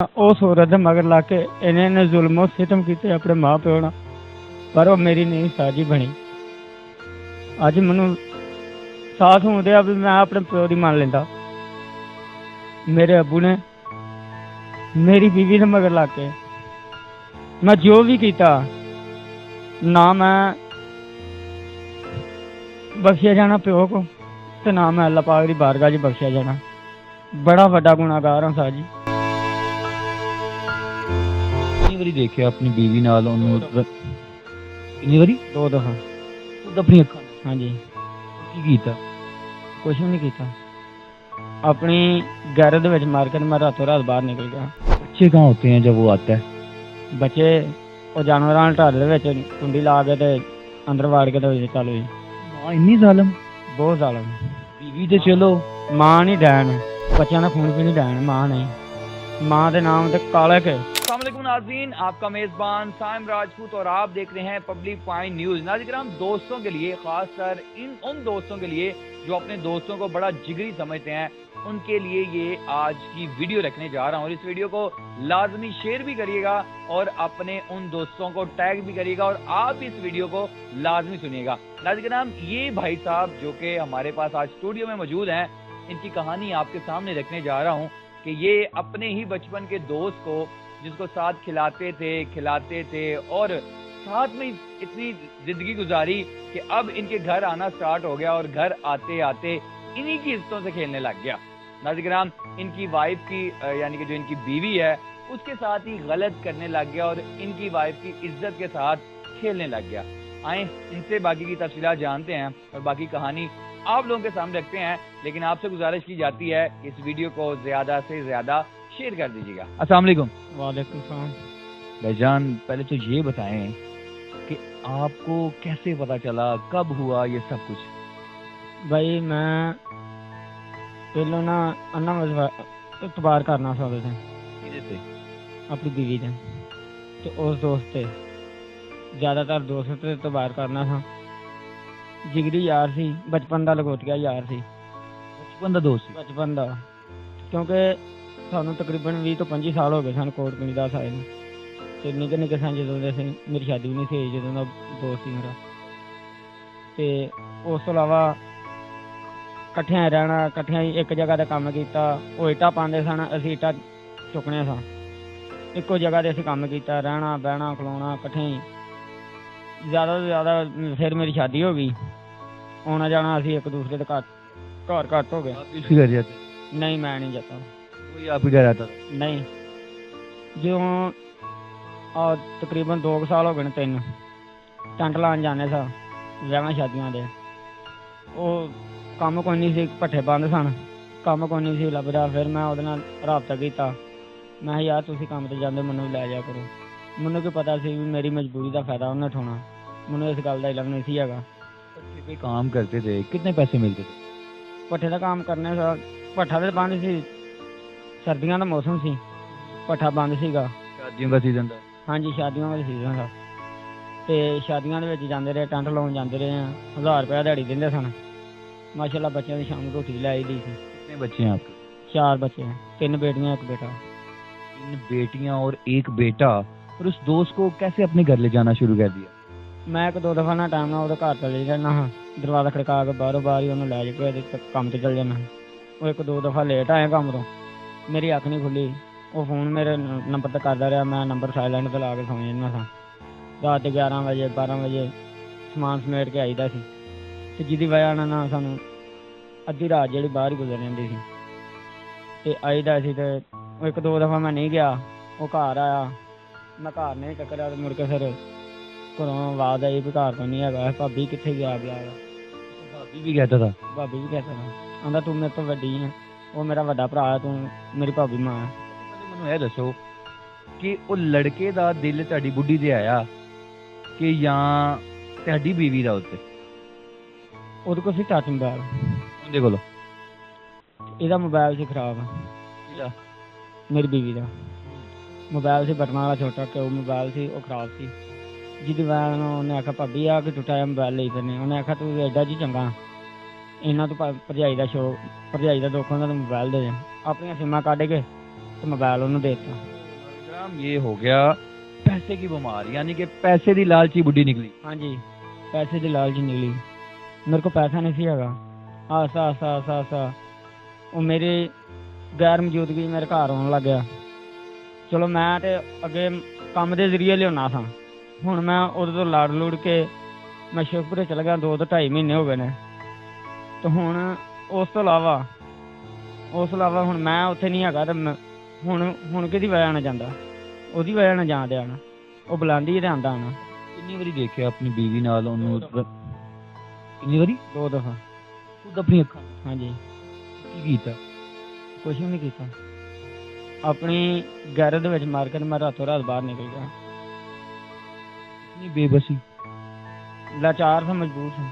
उस औरत मगर ला के इन्हें जुल्मो सितम किए अपने माँ प्यो ना, पर वो मेरी नहीं साजी बनी। अज मैं साथ होंदे भी मैं अपने प्यो की मान लेंदा। मेरे अबू ने मेरी बीवी ने मगर ला के मैं जो भी किया ना मैं बख्शिया जाना प्यो को, तो ना मैं अल्लाह पाक की बारगाह च बख्शिया जाना। बड़ा वड्डा गुनाहगार हाँ साजी। कितनी बारी देखिया अपनी बीवी नाल ओनू? कितनी बारी? 2 दफा। खुद अपनी अखां नाल? हाँ जी। की कीता? कुछ भी नहीं किया। अपनी गैरत में मार कर मैं रातों रात बाहर निकल गया। बच्चे कहाँ होते हैं जब वो आता है? बच्चे वो जानवर ढाल कुंडी ला के ते अंदर वाड़ के तो चलो जी। मां इन्नी जालिम? बहुत जालिम। बीवी ते चलो मां नहीं डैन, बच्चों का खून भी नहीं डैन, मां नहीं। मां के नाम ते काले के। अस्सलामुअलैकुम नाज़रीन, आपका मेज़बान साइम राजपूत और आप देख रहे हैं पब्लिक पॉइंट न्यूज़। नाज़रीन, दोस्तों के लिए, खासकर उन दोस्तों के लिए जो अपने दोस्तों को बड़ा जिगरी समझते हैं, उनके लिए ये आज की वीडियो रखने जा रहा हूँ। और इस वीडियो को लाजमी शेयर भी करिएगा और अपने उन दोस्तों को टैग भी करिएगा और आप इस वीडियो को लाजमी सुनिएगा। नाज़रीन, ये भाई साहब जो कि हमारे पास आज स्टूडियो में मौजूद हैं, इनकी कहानी आपके सामने रखने जा रहा हूँ कि ये अपने ही बचपन के दोस्त को, जिसको साथ खिलाते थे और साथ में इतनी जिंदगी गुजारी कि अब इनके घर आना स्टार्ट हो गया और घर आते आते इन्हीं की इज्जतों से खेलने लग गया। नाज़रीन, इनकी वाइफ की यानी कि जो इनकी बीवी है उसके साथ ही गलत करने लग गया और इनकी वाइफ की इज्जत के साथ खेलने लग गया। आए इनसे बाकी की तफसीलात जानते हैं और बाकी कहानी आप लोगों के सामने रखते हैं, लेकिन आपसे गुजारिश की जाती है इस वीडियो को ज्यादा से ज्यादा शेयर कर दीजिएगा। अस्सलाम वालेकुम। वालेकुम सलाम। भाईजान, पहले तो ये बताएं कि आपको कैसे पता चला, कब हुआ ये सब कुछ? भाई मैं पहले ना अन्ना इतबार करना चाहते थे किधर से? अपनी बीवी ने, तो उस दोस्त से ज्यादातर दोस्त से इतबार करना था। जिगरी यार सी, बचपन का लगोटिया यार सी। बचपन का दोस्त? बचपन का, क्योंकि सानू तकरीबन 20 ਤੋਂ 25 साल हो गए सन कोट कनीदास आए ने, ते निक्के निक्के सन जो से मेरी शादी भी नहीं थी जो दोस्त सी मेरा। ते उस तो इलावा कट्ठियां रहना, कट्ठियां एक जगह का काम किया। वो इटा पाते सन, असी इटा चुकने सा, एको जगह से असी काम किया, रहना बहना खलोना कट्ठे ही। ज़्यादा तो ज़्यादा फिर मेरी शादी हो गई, आना जाना असी एक दूसरे के घर घट हो गया। आप भी घर जाते? नहीं मैं नहीं जाता। कोई आप ही घर आता? नहीं, जो तकरीबन 2 साल हो गए 3 टैंट लान जाने सा विआह शादियों के। वो काम कोई नहीं सी, भट्ठे बंद सन, काम कोई नहीं सी लभदा। फिर मैं उहदे नाल राबता किया, मैं यार तुसीं काम ते जांदे मैनूं भी लै जाया करो। मैनूं की पता सी भी मेरी मजबूरी का फायदा उन्हें उठाना, मैनूं इस गल का इलम नहीं सी हैगा। भट्ठे पे काम करते थे, कितने पैसे मिलते थे? भट्ठे का काम करने सा, भट्ठा तो बंद सी, सर्दियों का मौसम सी, भट्ठा बंद सीगा। शादियों का सीजन था? हाँ जी, शादियों का सीजन था। तो शादियों के जाते रहे, टैंट लाउन जाते रहे हैं, 1000 रुपया दिहाड़ी देंगे सन। माशाल्लाह बच्चों की शाम रोटी लाई दी थी। कितने बच्चे हैं आपके? 4 बच्चे हैं, 3 बेटियां 1 बेटा। 3 बेटियां और 1 बेटा। और उस दोस्त को कैसे अपने घर ले जाना शुरू कर दिया? मैं 1-2 दफा ना टाइम ना घर चले जाना हाँ, दरवाजा खड़का के बाहरों बाहर ही उन्होंने लै जाके काम से चल जाना। वो 1-2 दफा लेट आए काम तो, मेरी अख नहीं खुली। वो फोन मेरे नंबर तक करता रहा, मैं नंबर साइलेंट पर ला के सौ जाना था। रात 11 बजे 12 बजे समान समेट के आईदा सी, ते जिहदी वजह नाल ना सानू अद्धी रात जिहड़ी बाहर ही गुजर जाती सी। ते आईदा सी ते 1-2 दफा मैं नहीं गया, वो घर आया, मैं घर नहीं टकरिया। मुड़ के फिर घरों आवाज आई भी घर कोई नहीं है, भाभी कितने गया बुला। भाभी भी कहता था? भाभी भी कहता था, आंदा तू मेरे तो वड्डी है, वो मेरा वड्डा भरा है, तू मेरी भाभी मां है। ਮੈਨੂੰ ਇਹ ਦੱਸੋ ਕਿ ਉਹ ਲੜਕੇ ਦਾ ਦਿਲ ਤੁਹਾਡੀ ਬੁੱਢੀ ਤੇ ਆਇਆ ਕਿ ਜਾਂ ਤੁਹਾਡੀ ਬੀਵੀ ਦਾ ਉੱਤੇ? ਉਹਦੇ ਕੋਲ ਸੀ ਟੱਚ ਮੋਬਾਈਲ। ਉਹਦੇ ਕੋਲ? ਇਹਦਾ ਮੋਬਾਈਲ ਸੀ ਖਰਾਬ, ਮੇਰੀ बीवी ਦਾ मोबाइल से बटना वाला छोटा कि वो मोबाइल से वो खराब सी, जिहदी वजह नाल उन्हें आखिया भाभी आ कि टुटा मोबाइल ले फिरने। उन्हें आखिया तू एडा जी चंगा, इन्ना तू भरजाई का शौक, भरजाई का दुख होंदा तू मोबाइल दे। अपनी सिमां कढ के ਤੇ ਮੋਬਾਈਲ ਉਹਨੂੰ ਦੇ ਦਿੱਤਾ। नाज़िर ये हो गया पैसे की बीमार, यानी कि पैसे दी लालची बुढ़ी निकली। ਹਾਂਜੀ ਪੈਸੇ ਦੀ ਲਾਲਚ ਨਿਕਲੀ। ਮੇਰੇ ਕੋਲ ਪੈਸਾ ਨਹੀਂ ਸੀ ਹੈਗਾ। ਆਸਾ ਉਹ ਮੇਰੀ ਗੈਰ ਮੌਜੂਦਗੀ ਮੇਰੇ ਘਰ ਆਉਣ ਲੱਗ ਗਿਆ। ਚਲੋ ਮੈਂ ਤੇ ਅੱਗੇ ਕੰਮ ਦੇ ਜ਼ਰੀਏ ਲਿਆਉਣਾ ਸਾਂ, ਹੁਣ ਮੈਂ ਉਹਦੇ ਤੋਂ ਲੜ ਲੁੜ ਕੇ ਮੈਂ ਸ਼ਿਵਪੁਰੇ ਚਲਾ ਗਿਆ। 2-2.5 ਮਹੀਨੇ ਹੋ ਗਏ ਨੇ। ਤੇ ਹੁਣ ਉਸ ਤੋਂ ਇਲਾਵਾ ਹੁਣ ਮੈਂ ਉੱਥੇ ਨਹੀਂ ਹੈਗਾ। ਤੇ ਹੁਣ ਕਿਹਦੀ ਵਜ੍ਹਾ ਨਾਲ ਜਾਂਦਾ? ਉਹਦੀ ਵਜ੍ਹਾ ਨਾਲ ਜਾਣ ਦਿਆ ਨਾ। ਉਹ ਬੁਲਾਉਂਦੀ ਤੇ ਆਉਂਦਾ ਨਾ। कितनी बारी देखे अपनी बीवी नाल ओनू? कितनी बारी? 2 ਦਫਾ। खुद अपनी अखां ਹਾਂਜੀ की कीता? ਕੁਛ ਵੀ ਨਹੀਂ ਕੀਤਾ। ਆਪਣੀ ਗੈਰਤ ਦੇ ਵਿੱਚ ਮਾਰ ਕੇ ਮੈਂ ਰਾਤੋਂ ਰਾਤ ਬਾਹਰ ਨਿਕਲ ਗਿਆ। इतनी बेबसी। ਲਾਚਾਰ ਸਾਂ, ਮਜਬੂਰ ਸਾਂ।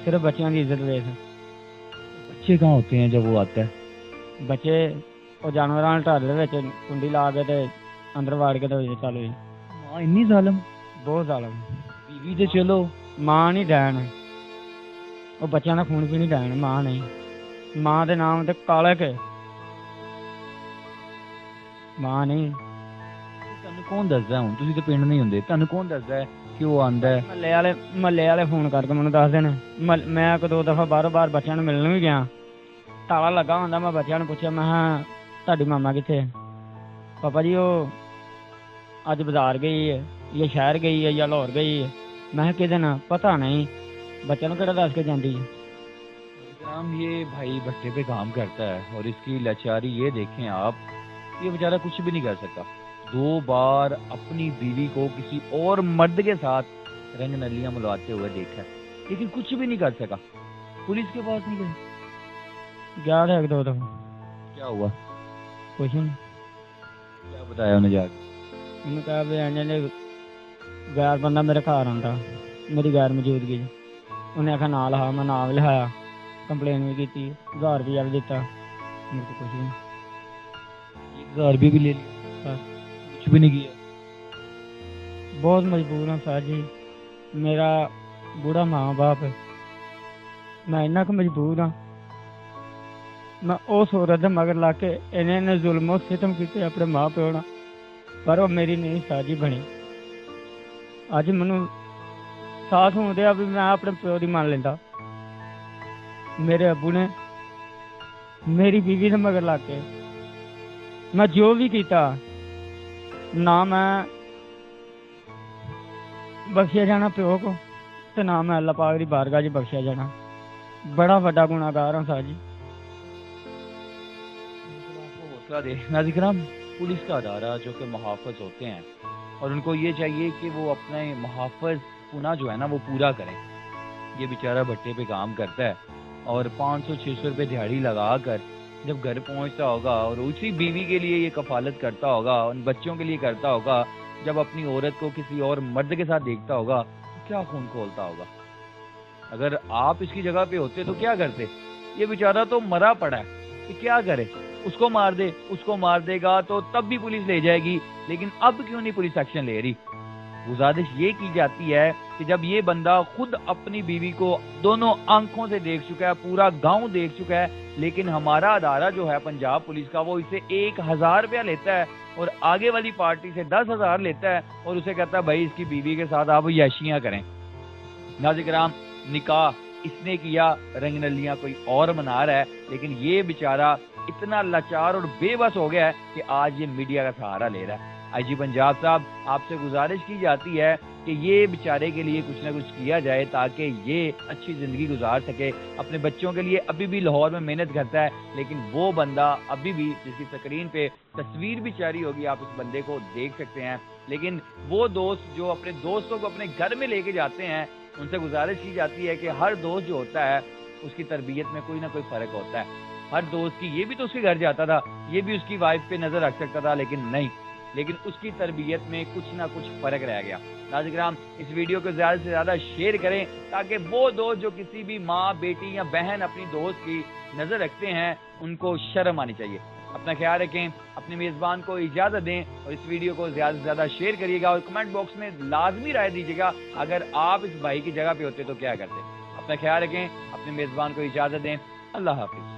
ਸਿਰਫ ਬੱਚਿਆਂ ਦੀ ਇੱਜ਼ਤ ਵੇਖ। बच्चे कहाँ होते हैं जब वो आता है? ਬੱਚੇ ਉਹ ਜਾਨਵਰਾਂ ਵਾਲੇ ਢਾਰੇ ਦੇ ਵਿੱਚ ਕੁੰਡੀ ਲਾ ਕੇ ਤੇ ਅੰਦਰ ਵਾੜ ਕੇ ਤੇ ਚੱਲ ਜੀ। माँ इन्नी जालिम। ਬਹੁਤ ਜ਼ਾਲਮ। बीवी ते चलो ਮਾਂ ਨਹੀਂ ਡੈਣ। ਉਹ ਬੱਚਿਆਂ ਦਾ ਖੂਨ ਵੀ ਨਹੀਂ ਡੈਣ। ਮਾਂ ਨਹੀਂ। ਮਾਂ ਦੇ ਨਾਮ ਤੇ ਕਾਲੇ ਕੇ ਮਾਂ ਨਹੀਂ। ਤੁਹਾਨੂੰ ਕੌਣ ਦੱਸਦਾ? ਹੁਣ ਤੁਸੀਂ ਤੇ ਪਿੰਡ ਨਹੀਂ ਹੁੰਦੇ, ਤੁਹਾਨੂੰ ਕੌਣ ਦੱਸਦਾ ਹੈ ਕਿ ਉਹ ਆਂਦਾ ਹੈ? ਮਹੱਲੇ ਵਾਲੇ ਫੋਨ ਕਰਕੇ ਮੈਨੂੰ ਦੱਸਦੇ ਨੇ। ਮੈਂ 1-2 ਦਫਾ ਬਾਹਰੋਂ ਬੱਚਿਆਂ ਨੂੰ ਮਿਲਣ ਵੀ ਗਿਆ। ਤਾਲਾ ਲੱਗਾ ਹੁੰਦਾ। ਮੈਂ ਬੱਚਿਆਂ ਨੂੰ ਪੁੱਛਿਆ, ਮੈਂ ਕਿਹਾ ਤੁਹਾਡੀ ਮਾਮਾ ਕਿੱਥੇ ਹੈ? ਪਾਪਾ ਜੀ ਉਹ ਅੱਜ ਬਾਜ਼ਾਰ ਗਈ ਹੈ, ਜਾਂ ਸ਼ਹਿਰ ਗਈ ਹੈ, ਜਾਂ ਲਾਹੌਰ ਗਈ ਹੈ। ਮੈਂ ਕਿਹਾ ਕਿਹਦੇ ਨਾਲ? ਪਤਾ ਨਹੀਂ। ਬੱਚਿਆਂ ਨੂੰ ਕਿਹੜਾ ਦੱਸ ਕੇ ਜਾਂਦੀ ਹੈ? राम ये भाई भट्टे पे काम करता है और इसकी लाचारी ये देखें आप, ये बेचारा कुछ भी नहीं कर सकता। 2 बार अपनी बीवी को किसी और मर्द के साथ रंग नलियां मिलवाते हुए देखा है, लेकिन कुछ भी नहीं कर सका। पुलिस के पास नहीं गए? ਗਿਆ था 1-2 दफा। क्या हुआ? कुछ नहीं। क्या बताया उन्हें जाके? ਉਹਨੂੰ ਕਿਹਾ ਵੀ ਇਹਨੇ ਗੈਰ ਬੰਦਾ ਮੇਰੇ ਘਰ ਆਉਂਦਾ ਮੇਰੀ ਗੈਰ ਮੌਜੂਦਗੀ 'ਚ। ਉਹਨੇ ਆਖਿਆ ਨਾ ਲਿਖਾ। ਮੈਂ ਨਾਮ ਲਿਖਾਇਆ, ਕੰਪਲੇਨ ਵੀ ਕੀਤੀ, 1000 ਰੁਪਇਆ ਵੀ ਦਿੱਤਾ। ਮੇਰੇ ਕੋਲ ਕੁਛ ਨਹੀਂ। 1000 रुपये भी ले लिया, बस कुछ भी नहीं किया। ਬਹੁਤ ਮਜਬੂਰ ਹਾਂ ਸਰ ਜੀ। ਮੇਰਾ ਬੁੜਾ ਮਾਂ ਬਾਪ ਹੈ। ਮੈਂ ਇੰਨਾ ਕੁ ਮਜਬੂਰ ਹਾਂ। ਮੈਂ ਉਸ ਔਰਤ ਦੇ ਮਗਰ ਲਾ ਕੇ ਇਹਨੇ ਜ਼ੁਲਮ ਸਿਤਮ ਕੀਤੇ ਆਪਣੇ ਮਾਂ ਪਿਓ ਨਾਲ, ਪਰ ਉਹ ਮੇਰੀ ਨਹੀਂ ਸਾਜੀ ਬਣੀ। ਅੱਜ ਮੈਨੂੰ ਸਾਥ ਹੁੰਦੇ ਆ ਵੀ ਮੈਂ ਆਪਣੇ ਪਿਓ ਦੀ ਮੰਨ ਲੈਂਦਾ। ਮੇਰੇ ਅੱਬੂ ਨੇ ਮੇਰੀ ਬੀਵੀ ਦੇ ਮਗਰ ਲਾ ਕੇ ਮੈਂ ਜੋ ਵੀ ਕੀਤਾ ਨਾ ਮੈਂ ਬਖਸ਼ਿਆ ਜਾਣਾ ਪਿਓ ਕੋ, ਤੇ ਨਾ ਮੈਂ ਅੱਲਾਹ ਪਾਕ ਦੀ ਬਾਰਗਾਹ 'ਚ ਬਖਸ਼ਿਆ ਜਾਣਾ। ਬੜਾ ਵੱਡਾ ਗੁਨਾਹਗਾਰ ਹਾਂ ਸਾਜੀ। हौसला दे नाज़िराम। पुलिस का अदारा जो कि मुहाफ़िज़ होते हैं और उनको ये चाहिए कि वो अपने मुहाफ़िज़ पुना जो है ना वो पूरा करें। ये बेचारा भट्टे पे काम करता है और 500-600 रुपये दिहाड़ी लगा कर जब घर पहुंचता होगा और उसी बीवी के लिए ये कफालत करता होगा, उन बच्चों के लिए करता होगा, जब अपनी औरत को किसी और मर्द के साथ देखता होगा तो क्या खून खोलता होगा। अगर आप इसकी जगह पे होते तो क्या करते? ये बेचारा तो मरा पड़ा है कि क्या करे? उसको मार दे, उसको मार देगा तो तब भी पुलिस ले जाएगी, लेकिन अब क्यों नहीं पुलिस एक्शन ले रही? गुजारिश ये की जाती है कि जब ये बंदा खुद अपनी बीवी को दोनों आंखों से देख चुका है, पूरा गांव देख चुका है, लेकिन हमारा अदारा जो है पंजाब पुलिस का वो इसे 1000 रुपया लेता है और आगे वाली पार्टी से 10,000 लेता है और उसे कहता है भाई इसकी बीवी के साथ आप याशियां करें। नाज़िराम निकाह इसने किया, रंग नलियां कोई और मना रहा है, लेकिन ये बेचारा इतना लाचार और बेबस हो गया है कि आज ये मीडिया का सहारा ले रहा है। आईजी पंजाब साहब, आपसे गुजारिश की जाती है कि ये बेचारे के लिए कुछ ना कुछ किया जाए ताकि ये अच्छी ज़िंदगी गुजार सके। अपने बच्चों के लिए अभी भी लाहौर में मेहनत करता है, लेकिन वो बंदा अभी भी, जिसकी स्क्रीन पे तस्वीर भी जारी होगी, आप उस बंदे को देख सकते हैं, लेकिन वो दोस्त जो अपने दोस्तों को अपने घर में लेके जाते हैं, उनसे गुजारिश की जाती है कि हर दोस्त जो होता है उसकी तरबियत में कोई ना कोई फ़र्क होता है। हर दोस्त की, ये भी तो उसके घर जाता था, ये भी उसकी वाइफ पे नज़र रख सकता था, लेकिन नहीं, लेकिन उसकी तरबियत में कुछ ना कुछ फ़र्क रह गया। नाज़िराम, इस वीडियो को ज़्यादा से ज़्यादा शेयर करें ताकि वो दोस्त जो किसी भी माँ, बेटी या बहन अपनी दोस्त की नज़र रखते हैं, उनको शर्म आनी चाहिए। अपना ख्याल रखें, अपने मेज़बान को इजाज़त दें और इस वीडियो को ज़्यादा से ज़्यादा शेयर करिएगा और कमेंट बॉक्स में लाजमी राय दीजिएगा अगर आप इस भाई की जगह पे होते तो क्या करते। अपना ख्याल रखें, अपने मेज़बान को इजाज़त दें। अल्लाह हाफ़िज़।